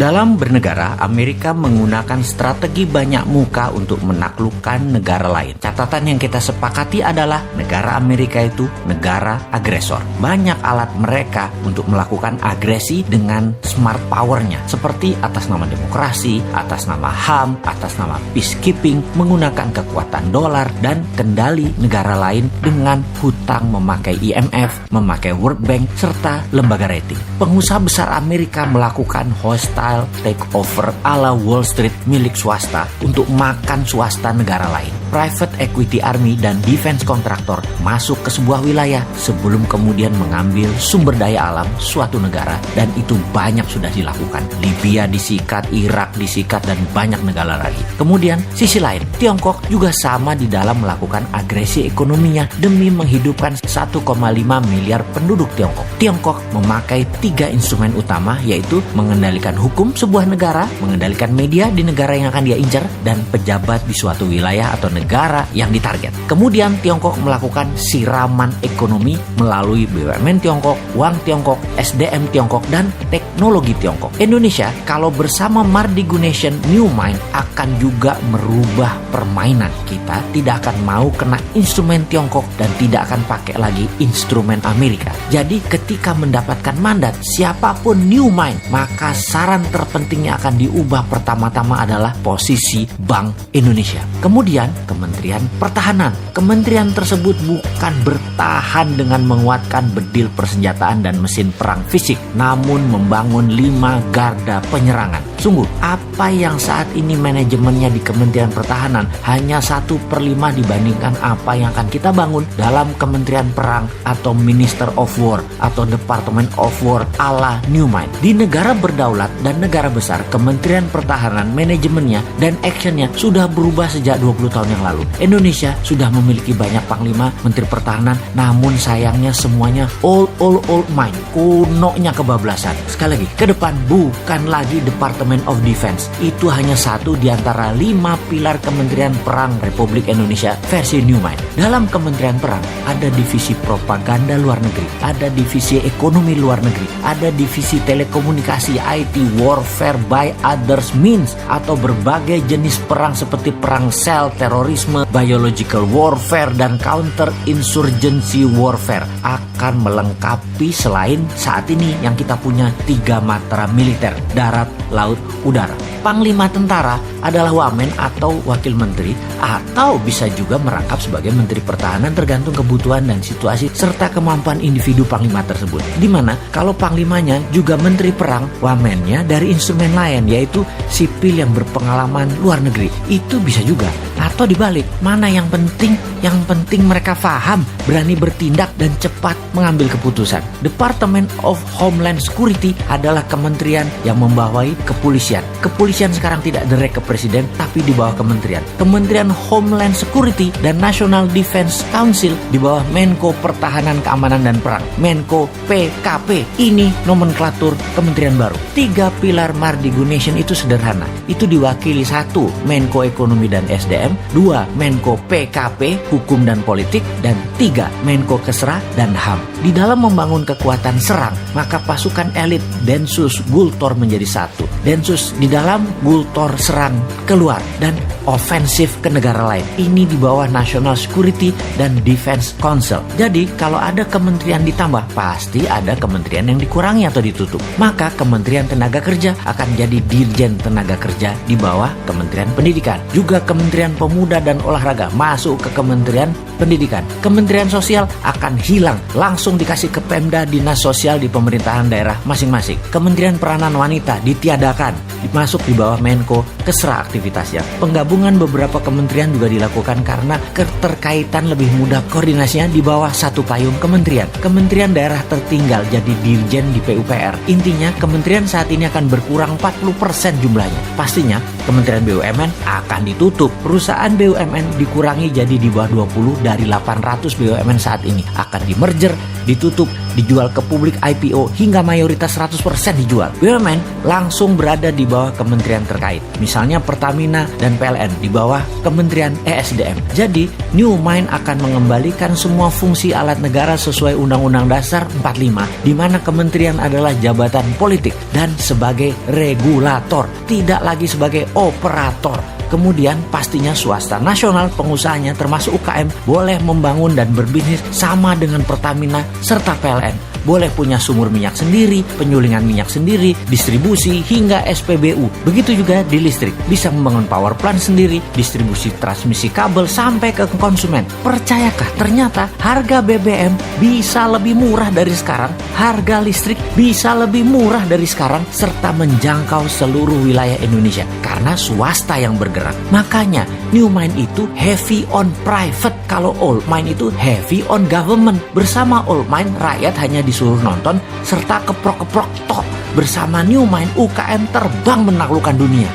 Dalam bernegara, Amerika menggunakan strategi banyak muka untuk menaklukkan negara lain. Catatan yang kita sepakati adalah negara Amerika itu negara agresor. Banyak alat mereka untuk melakukan agresi dengan smart power-nya, seperti atas nama demokrasi, atas nama HAM, atas nama peacekeeping, menggunakan kekuatan dolar dan kendali negara lain dengan hutang memakai IMF, memakai World Bank, serta lembaga rating. Pengusaha besar Amerika melakukan hostile takeover ala Wall Street milik swasta untuk makan swasta negara lain. Private equity army dan defense kontraktor masuk ke sebuah wilayah sebelum kemudian mengambil sumber daya alam suatu negara, dan itu banyak sudah dilakukan. Libya disikat, Irak disikat, dan banyak negara lagi. Kemudian sisi lain, Tiongkok juga sama di dalam melakukan agresi ekonominya demi menghidupkan 1,5 miliar penduduk Tiongkok. Tiongkok memakai 3 instrumen utama, yaitu mengendalikan hukum sebuah negara, mengendalikan media di negara yang akan dia incar, dan pejabat di suatu wilayah atau negara yang ditarget. Kemudian Tiongkok melakukan siraman ekonomi melalui BUMN Tiongkok, uang Tiongkok, SDM Tiongkok, dan teknologi Tiongkok. Indonesia kalau bersama Mardigu Nation New Mind akan juga merubah permainan. Kita tidak akan mau kena instrumen Tiongkok dan tidak akan pakai lagi instrumen Amerika. Jadi ketika mendapatkan mandat siapapun New Mind, maka saran terpentingnya akan diubah pertama-tama adalah posisi Bank Indonesia. Kemudian Kementerian Pertahanan. Kementerian tersebut bukan bertahan dengan menguatkan bedil persenjataan dan mesin perang fisik, namun membangun 5 garda penyerangan. Sungguh, apa yang saat ini manajemennya di Kementerian Pertahanan hanya 1/5 dibandingkan apa yang akan kita bangun dalam Kementerian Perang atau Minister of War atau Department of War ala New Mind. Di negara berdaulat dan negara besar, Kementerian Pertahanan manajemennya dan actionnya sudah berubah sejak 20 tahun yang lalu. Indonesia sudah memiliki banyak panglima, menteri pertahanan, namun sayangnya semuanya old mind, kunonya kebablasan. Sekali lagi, ke depan bukan lagi Department of Defense. Itu hanya satu di antara 5 pilar Kementerian Perang Republik Indonesia versi New Mind. Dalam Kementerian Perang ada divisi propaganda luar negeri, ada divisi ekonomi luar negeri, ada divisi telekomunikasi, IT, warfare by others means, atau berbagai jenis perang seperti perang sel, terorisme, biological warfare, dan counter insurgency warfare akan melengkapi selain saat ini yang kita punya 3 matra militer, darat, laut, udara. Panglima tentara adalah wamen atau wakil menteri, atau bisa juga merangkap sebagai menteri pertahanan tergantung kebutuhan dan situasi serta kemampuan individu panglima tersebut. Dimana kalau panglimanya juga menteri perang, wamennya dari instrumen lain yaitu sipil yang berpengalaman luar negeri. Itu bisa juga. Atau dibalik, mana yang penting? Yang penting mereka paham, berani bertindak, dan cepat mengambil keputusan. Department of Homeland Security adalah kementerian yang membawahi kepolisian. Kepolisian sekarang tidak direct ke presiden, tapi di bawah kementerian. Kementerian Homeland Security dan National Defense Council di bawah Menko Pertahanan, Keamanan, dan Perang, Menko PKP. Ini nomenklatur kementerian baru. 3 pilar Mardigu Nation itu sederhana. Itu diwakili 1 Menko Ekonomi dan SDM, 2 Menko PKP, Hukum dan Politik, dan 3 Menko Kesra dan HAM. Di dalam membangun kekuatan serang, maka pasukan elit Densus Gultor menjadi 1. Densus di dalam, Gultor serang keluar, dan ofensif ke negara lain. Ini di bawah National Security dan Defense Council. Jadi kalau ada kementerian ditambah, pasti ada kementerian yang dikurangi atau ditutup. Maka Kementerian Tenaga Kerja akan jadi Dirjen Tenaga Kerja di bawah Kementerian Pendidikan. Juga Kementerian Pemuda dan Olahraga masuk ke Kementerian Pendidikan. Kementerian Sosial akan hilang, langsung dikasih ke Pemda, dinas sosial di pemerintahan daerah masing-masing. Kementerian Peranan Wanita ditiadakan, masuk di bawah Menko Kesra aktivitasnya. Penggabungan beberapa kementerian juga dilakukan karena keterkaitan lebih mudah koordinasinya di bawah satu payung kementerian. Kementerian daerah tertinggal jadi dirjen di PUPR. Intinya kementerian saat ini akan berkurang 40% jumlahnya. Pastinya Kementerian BUMN akan ditutup. Perusahaan BUMN dikurangi jadi di bawah 20 dari 800 BUMN saat ini. Akan di-merger, ditutup, dijual ke publik IPO hingga mayoritas 100% dijual. BUMN langsung berada di bawah kementerian terkait. Misalnya Pertamina dan PLN di bawah Kementerian ESDM. Jadi, New Mind akan mengembalikan semua fungsi alat negara sesuai Undang-Undang Dasar 45, di mana kementerian adalah jabatan politik dan sebagai regulator, tidak lagi sebagai operator. Kemudian pastinya swasta nasional pengusahanya termasuk UKM boleh membangun dan berbisnis sama dengan Pertamina serta PLN. Boleh punya sumur minyak sendiri, penyulingan minyak sendiri, distribusi hingga SPBU. Begitu juga di listrik, bisa membangun power plant sendiri, distribusi transmisi kabel sampai ke konsumen. Percayakah ternyata harga BBM bisa lebih murah dari sekarang, harga listrik bisa lebih murah dari sekarang, serta menjangkau seluruh wilayah Indonesia karena swasta yang bergerak. Makanya New Mind itu heavy on private, kalau Old Mind itu heavy on government. Bersama Old Mind rakyat hanya disuruh nonton serta keprok-keprok tok. Bersama New Mind UKM terbang menaklukkan dunia.